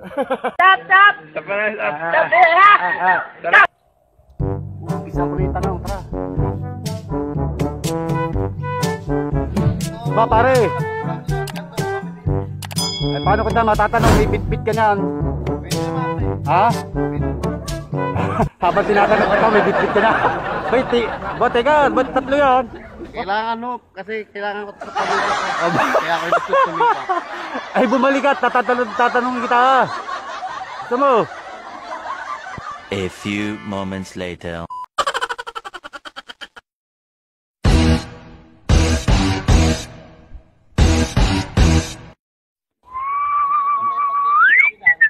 Stop! Stop! Stop! Isa ko rin tanong, tara. Ba pare? Ay, paano kita matatanong? May bit-bit ka niyan. Ha? Habang tinatanong ka, may bit-bit ka na. Wait, teka, ba't tatlo yan? Kailangan kasi kailangan ko sa pamilya ko. Kaya ako gusto sumipa. Ay, bumalik ka, tatanungin kita. Gusto mo? A few moments later.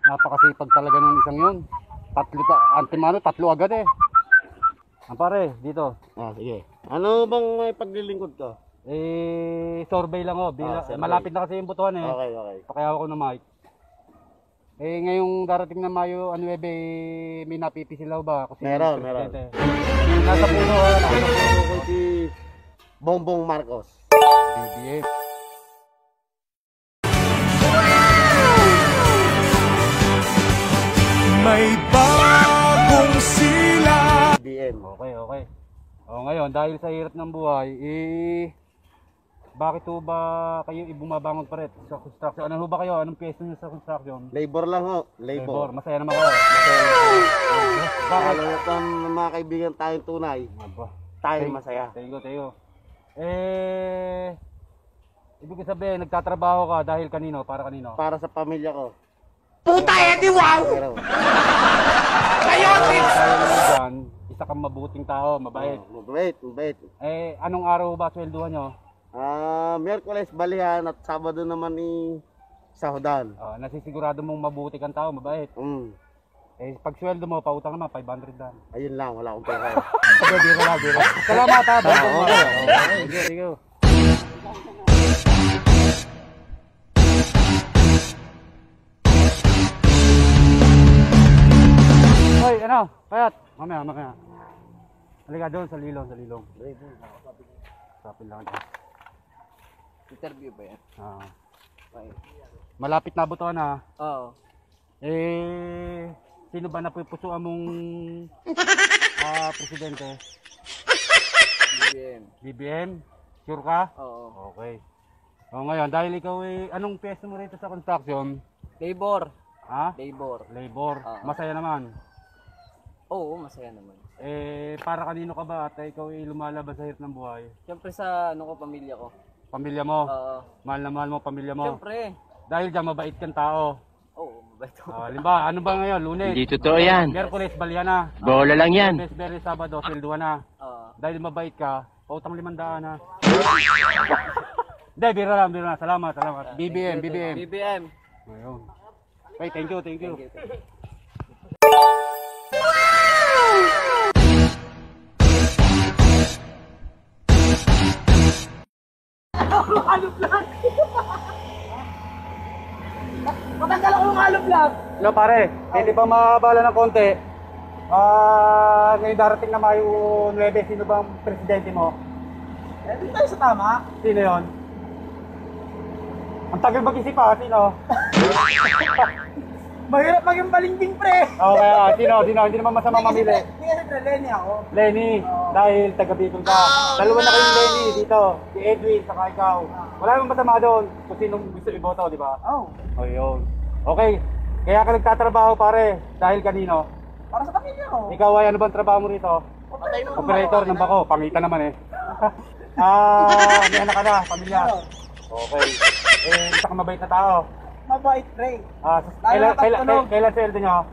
Napakasipag talaga ng isang yun. Tatlo agad eh. Pare, dito. Sige. Ano bang may paglilingkod ko? Survey lang oh. Survey. Malapit na kasi yung butuan eh. Okay. Pakihawa ko ng mic. Ngayong darating na Mayo, may napipisilaw ba? Kasi Meron. Nasa puno ko si Bongbong Marcos. BBM. May bagong sila. BBM. Okay. Ngayon, dahil sa hirap ng buhay, bakit ho ba kayo bumabangon pa rin sa construction? Ano ho ba kayo? Anong pwesto niyo sa construction? Labor lang ho. Labor. Masaya naman kayo. Bakit? Alam ng mga kaibigan tayong tunay. Tayo masaya. Tayo. Ibig sabihin, nagtatrabaho ka dahil kanino? Para kanino? Para sa pamilya ko. Puta Eddie, wow! Ngayon, isa kang mabuting tao, mabait. Mabait. Anong araw ba swelduhan nyo? Miyerkules balihan at Sabado naman sahudan. Nasisigurado mong mabuti kang tao, mabait. Pag sweldo mo, pautang naman, 500 lang. Ayun lang, wala akong pera. Biro. Salamat ha, Thank you. Hoy, Payat, mamaya. Halika doon sa lilong. Sapin lang. Interview ba yan? Malapit na butuan ha. Oo. Sino ba napupusuan mong presidente? BBM? Sure ka? Oo. Okay. Ngayon, dahil ikaw anong pwesto mo rito sa construction? Labor. Ha? Labor. Masaya naman. Oo, masaya naman. Para kanino ka ba at ikaw lumalabas sa hirap ng buhay? Siyempre sa pamilya ko. Pamilya mo? Oo. Mahal na mahal mo pamilya mo? Siyempre. Dahil dyan mabait kang tao. Oo, mabait ko. Halimbawa, ano ba ngayon? Lunes? Hindi totoo yan. Miyerkules, balya na. Bola lang yan. Biyernes, Sabado, silduhan na. Dahil mabait ka, pautang 500 ha. Hindi, biro lang. Salamat. BBM. Ayun. Okay, thank you. Matanggal ako ng halop lang! Hello pare, hindi ba mabala ng konti? Ngayon darating na Mayo 9, sino bang presidente mo? Hindi tayo sa tama. Sino yon? Ang tagal mag-isip ha, sino? Mahirap maging balingding, pre! Okay, sino? Hindi naman masama mamili. Hindi kasi Lenny ako. Lenny, dahil taga-Bicol ka. Dalawa na kayong Lenny dito. Si Edwin, saka ikaw. Wala namang masama doon kung sinong gusto iboto, di ba? Oo. Yun. Okay, kaya ka nagtatrabaho pare, dahil kanino? Para sa pamilya ko. Ikaw ay ano bang trabaho mo rito? Operator ng bako, pangita naman eh. May anak ka na, pamilya. Okay. Isa kang mabait na tao. Mabait, pre. Kailan sweldo nyo?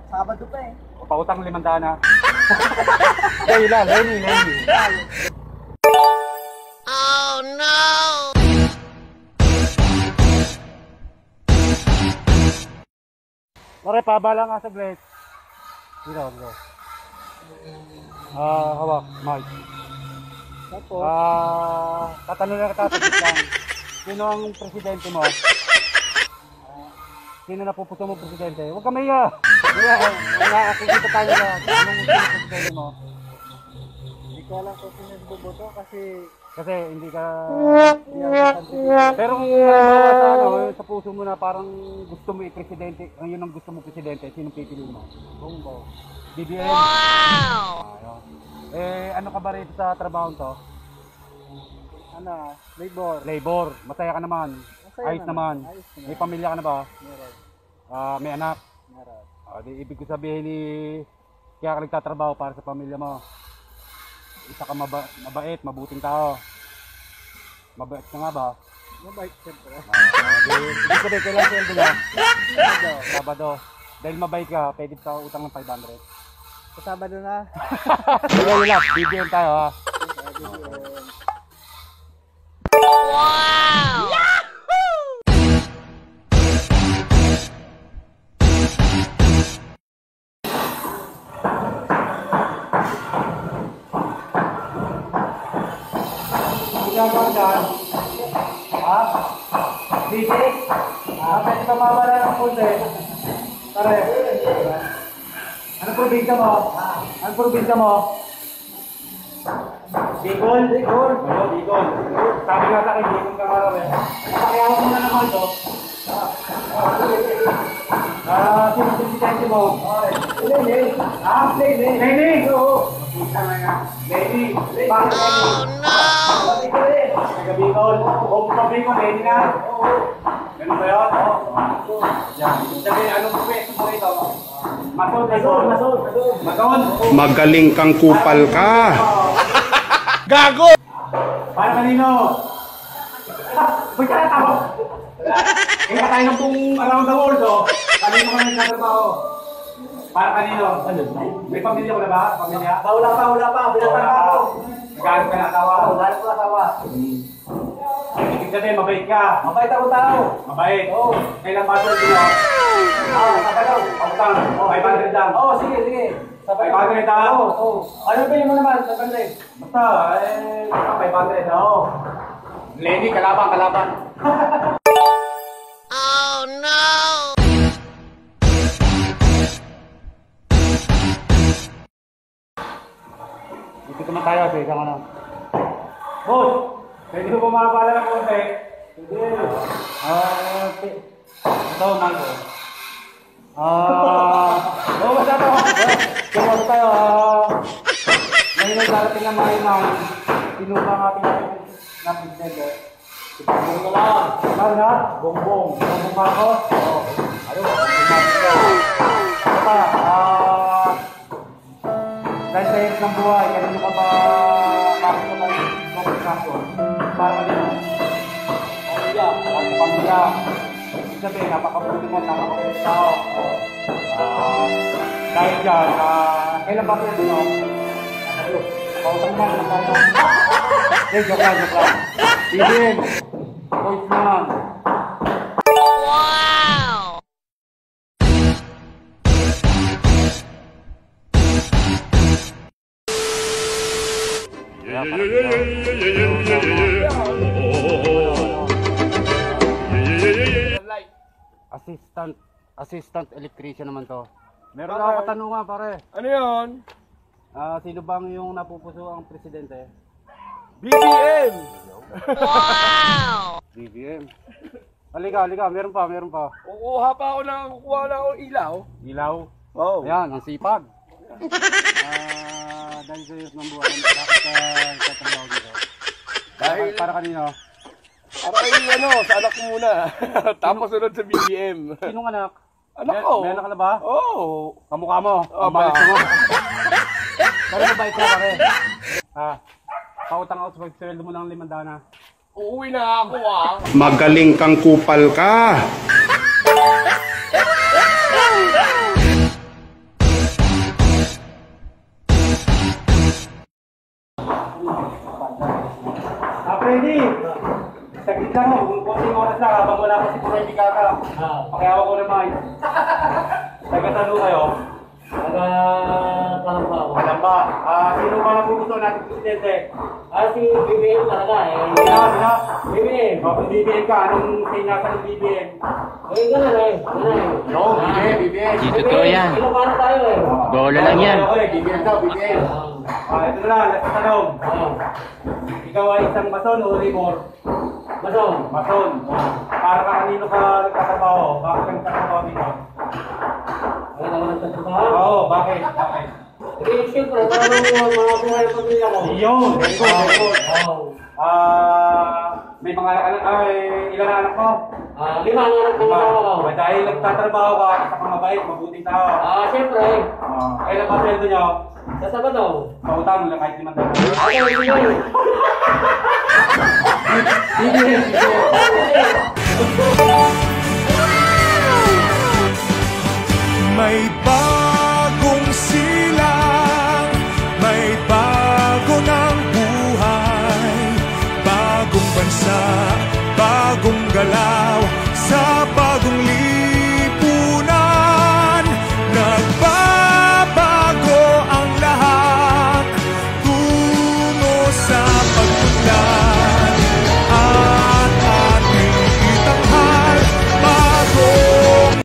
Sabado pa eh. Pautang 500 na. Lenny. Oh no! Pare, pabala nga sa Glet. Dito. Hawak, Mike. Tapos? Tatanong na kita, saglit lang. Sino ang presidente mo? Sino na pupuso mo presidente? Huwag ka maya! Nakakikita tayo na. Anong presidente mo? Hindi ko alam kung sino boboto kasi Kasi hindi ka... Pero kung sa, sa puso mo na parang gusto mo i-presidente, ang yun ang gusto mo presidente, sinong pipiliin mo? Bongbong. BBM? Wow! Ano ka ba rito sa trabaho to? Labor. Labor. Masaya ka naman. Ayos naman. May pamilya ka na ba? Meron. May anak? Meron. Di ibig ko sabihin kaya ka nagtatrabaho para sa pamilya mo. Isa ka mabait, mabuting tao. Mabait ka nga ba? Mabait siyempre. Ibig sabihin, kailan sweldo niya? Sabado. Dahil mabait ka, pwede ka utang ng 500. Sa Sabado na. Wala, BBM tayo ha. Ginagawa dyan? Ha? Basic? Pwede ka mawala ng punte. Pare. Anong probinsya mo? Anong probinsya mo? Bicol? Bicol? Oo, Bicol. Sabi nga sa akin, Bicol ka nga raw eh. Pakiyaw mo na naman to. Sino presidente mo? Lenny. Lenny? Lenny? Oo. Lenny. Bakit Lenny? Bakit ka rin? Taga-Bicol. O, Bicol, Lenny na. Ganun ba yun? Yan. Sabihin, anong pwesto mo rito? Masol. Magaling kang kupal ka. Gago! Para kanino? Ba't ka natawa? Kaya tayo ng buong around the world, oh. Kanino ka nagtatrabaho? Para kanino? May pamilya ko na ba? Pamilya? Wala pa. Binatang ako. Nagkaroon ka na asawa? Wala ko asawa. Ibig sabihin, mabait ka. Mabait ako tao. Mabait? Oo. Kailan ba ito dito? Nakagalaw. Pautang? 500 lang. Sige. 500 lang? Oo. Ano bilhin mo naman? 500. Basta, 500. Oo. Lenny, kalaban. Oh no! Dito naman tayo sa isang ano. Boss! Pwede ko bumabala ng konti? Hindi. Ito, mango. Basta ito. Basta tayo. Ngayon ay darating na mga inang tinupang ating na presidente. Bongbong na lang. Ano na? Bongbong. Bongbong Marcos? Oo. Ano? Basta, dahil sa hirap ng buhay, kanino ka ba bakit ka ba yung kaso? Para kanino? Pamilya. Ibig sabihin, napakabuti mo, napakabuti tao. Dahil dyan, kailan ba sila dito? Pautang mo na, tayo. Joke lang. BBM, voice naman. Wow! Assistant electrician naman to. Meron ako katanungan, pare. Ano yun? Sino bang yung napupuso ang presidente? BBM! Wow! BBM. Halika, meron pa. Kukuha pa ako ng ilaw. Ilaw. Oh. Ayan, ang sipag. Dahil sa hirap ng buhay, bakit ka tatrabaho dito? Dahil- Para kanino? Para kayo sa anak ko muna. Tapos sunod sa BBM. Sinong anak? Anak ko. May anak ka na ba? Oo. Kamukha mo. Aba. Ang balik mo. Pero mabait ka pare. Pautang ako sa pagsuweldo mo ng 500. Uuwi na ako ah. Magaling kang kupal ka. Freddy! Saglit lang mo, kung konting oras lang, habang wala pa si Freddy Kaka. Pakihawa ko naman. Taga-talo kayo. Kalamba. Kalamba. Sino ba napupuso natin presidente? Si BBM talaga eh. Ano? BBM. O, kung BBM ka, anong sinasa ng BBM? Eh, ganun eh. Ganun eh. No, BBM. Di totoo yan. Ilocano tayo eh. Bola lang yan. Okay, BBM daw, BBM. Ito na lang, last tanong. Ikaw ay isang mason o rimor? Mason. Mason. Para ka kanino ka nagtatrabaho? Bakit ka nagtatrabaho dito? Ay, naman nagtatrabaho. Oo, bakit? Bakit? Eh, siyempre, para mga buhay ang pamilya ko. Iyon, very good, very good. Oo. May mga anak, ilan na anak mo? 5 ang anak ng asawa ko. Dahil nagtatrabaho ka, isa kang mabait, mabuting tao. Siyempre. Kailan ba sweldo nyo? Sa Sabado. Pautang mo lang kahit limang daan. Ay, yun. May